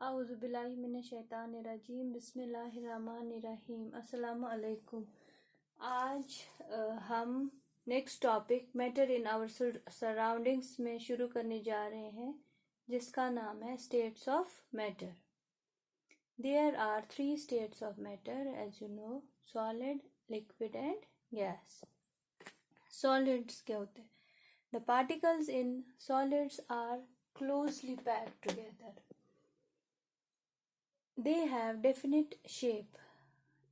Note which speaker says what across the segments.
Speaker 1: आउज़ुबिल्लाहिमिनश्शैतानिर्रजीम बिस्मिल्लाहिर्रहमानिर्रहीम अस्सलामु अलैकुम। आज हम next topic matter in our surroundings में शुरू करने जा रहे हैं, जिसका नाम है states of matter. There are 3 states of matter as you know, solid, liquid and gas. Solids क्या होते हैं? The particles in solids are closely packed together. They have definite shape.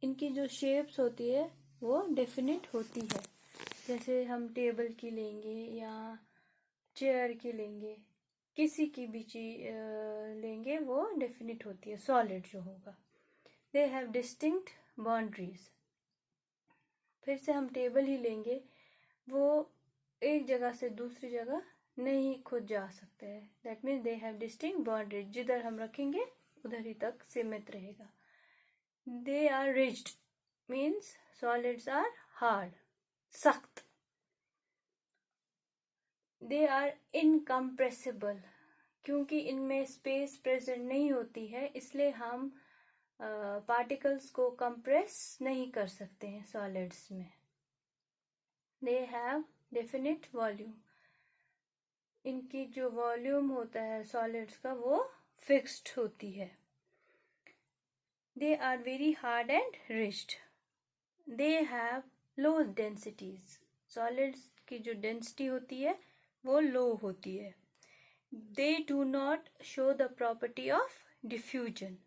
Speaker 1: इनकी जो शेप्स होती है वो डेफिनेट होती है। जैसे हम टेबल की लेंगे या चेयर की लेंगे, किसी की भी चीज लेंगे वो डेफिनेट होती है, सॉलिड जो होगा। दे हैव डिस्टिंक्ट बाउंड्रीज। फिर से हम टेबल ही लेंगे, वो एक जगह से दूसरी जगह नहीं खुद जा सकते हैं। That means they have distinct boundaries. जिधर हम रखेंगे उधर ही तक सीमित रहेगा। They are rigid means solids are hard, सख्त। दे आर इनकम्प्रेसिबल, क्योंकि इनमें स्पेस प्रेजेंट नहीं होती है, इसलिए हम पार्टिकल्स को कंप्रेस नहीं कर सकते हैं सॉलिड्स में। They have definite volume. इनकी जो वॉल्यूम होता है सॉलिड्स का वो फिक्स्ड होती है। They are very hard and rigid. They have low densities. Solids की जो डेंसिटी होती है वो लो होती है। They do not show the property of diffusion.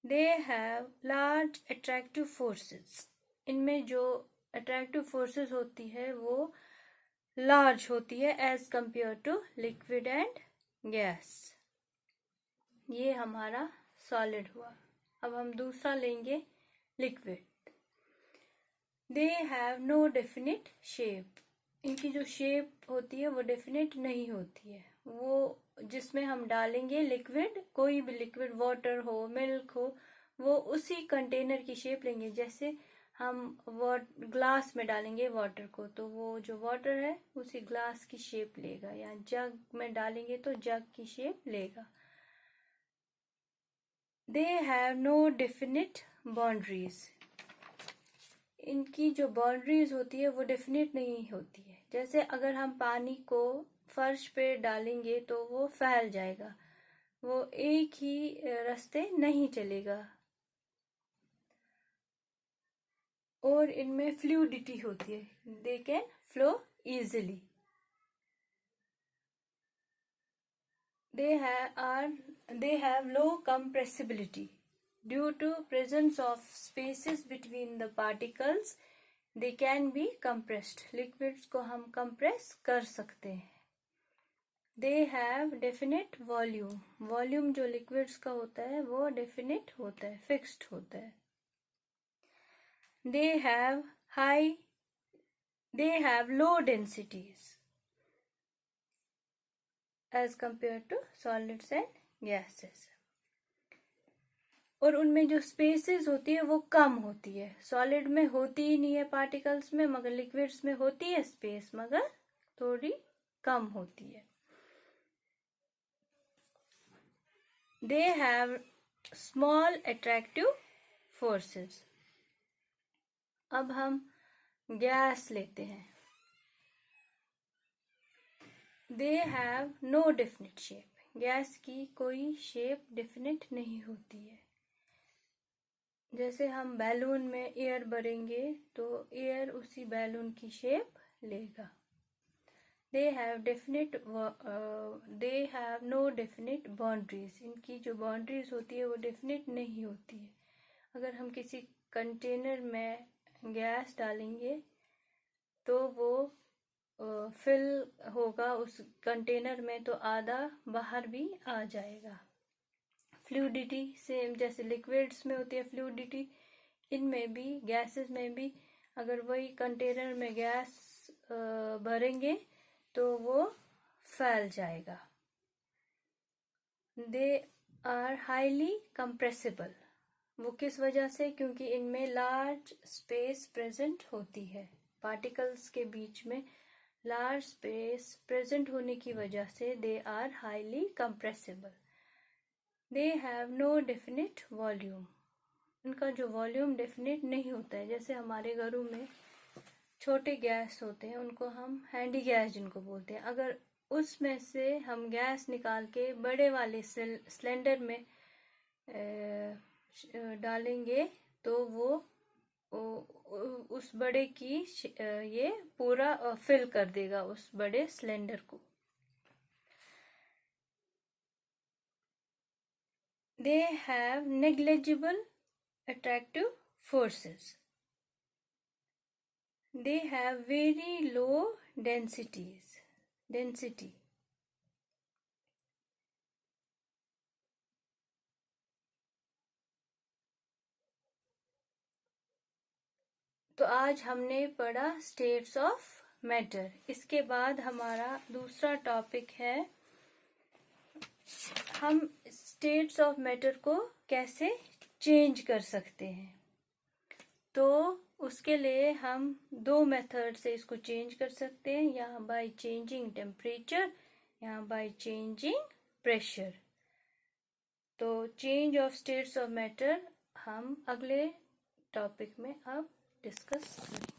Speaker 1: They have large attractive forces. इनमें जो अट्रैक्टिव फोर्सेस होती है वो लार्ज होती है as compare to liquid and gas. ये हमारा सॉलिड हुआ। अब हम दूसरा लेंगे, liquid. They have no definite shape. इनकी जो शेप होती है वो डेफिनेट नहीं होती है। वो जिसमें हम डालेंगे लिक्विड, कोई भी लिक्विड, वाटर हो, मिल्क हो, वो उसी कंटेनर की शेप लेंगे। जैसे हम ग्लास में डालेंगे वाटर को, तो वो जो वाटर है उसी ग्लास की शेप लेगा, या जग में डालेंगे तो जग की शेप लेगा। They have no definite boundaries. इनकी जो बाउंड्रीज होती है वो डेफिनेट नहीं होती है। जैसे अगर हम पानी को फर्श पे डालेंगे तो वो फैल जाएगा, वो एक ही रास्ते नहीं चलेगा। और इनमें फ्लूइडिटी होती है, they can flow easily. They have low compressibility. Due to presence of spaces between the particles, they can be compressed. Liquids को हम compress कर सकते हैं। They have definite volume. Volume जो liquids का होता है वो definite होता है, fixed होता है। They have low densities as compared to solids and gases. और उनमें जो स्पेसेस होती है वो कम होती है। सॉलिड में होती ही नहीं है पार्टिकल्स में, मगर लिक्विड्स में होती है स्पेस, मगर थोड़ी कम होती है। They have small attractive forces. अब हम गैस लेते हैं। They have no definite shape. Gas की कोई शेप डेफिनेट नहीं होती है। जैसे हम बैलून में एयर भरेंगे तो एयर उसी बैलून की शेप लेगा। They have no definite boundaries. इनकी जो बाउंड्रीज होती है वो डेफिनेट नहीं होती है। अगर हम किसी कंटेनर में गैस डालेंगे तो वो फिल होगा उस कंटेनर में, तो आधा बाहर भी आ जाएगा। फ्लूइडिटी सेम जैसे लिक्विड्स में होती है फ्लूइडिटी, इनमें भी, गैसेस में भी, अगर वही कंटेनर में गैस भरेंगे तो वो फैल जाएगा। They are highly compressible. वो किस वजह से? क्योंकि इनमें लार्ज स्पेस प्रेजेंट होती है। पार्टिकल्स के बीच में लार्ज स्पेस प्रेजेंट होने की वजह से they are highly compressible. They have no definite volume, उनका जो वॉल्यूम डेफिनिट नहीं होता है। जैसे हमारे घरों में छोटे गैस होते हैं, उनको हम हैंडी गैस जिनको बोलते हैं, अगर उसमें से हम गैस निकाल के बड़े वाले सिलेंडर में डालेंगे तो वो उस बड़े की ये पूरा फिल कर देगा उस बड़े सिलेंडर को। They have negligible attractive forces, they have very low density। तो आज हमने पढ़ा स्टेट्स ऑफ मैटर। इसके बाद हमारा दूसरा टॉपिक है हम स्टेट्स ऑफ मैटर को कैसे चेंज कर सकते हैं। तो उसके लिए हम दो मेथड से इसको चेंज कर सकते हैं, या बाय चेंजिंग टेम्परेचर या बाय चेंजिंग प्रेशर। तो change of states of matter हम अगले टॉपिक में अब डिस्कस करेंगे।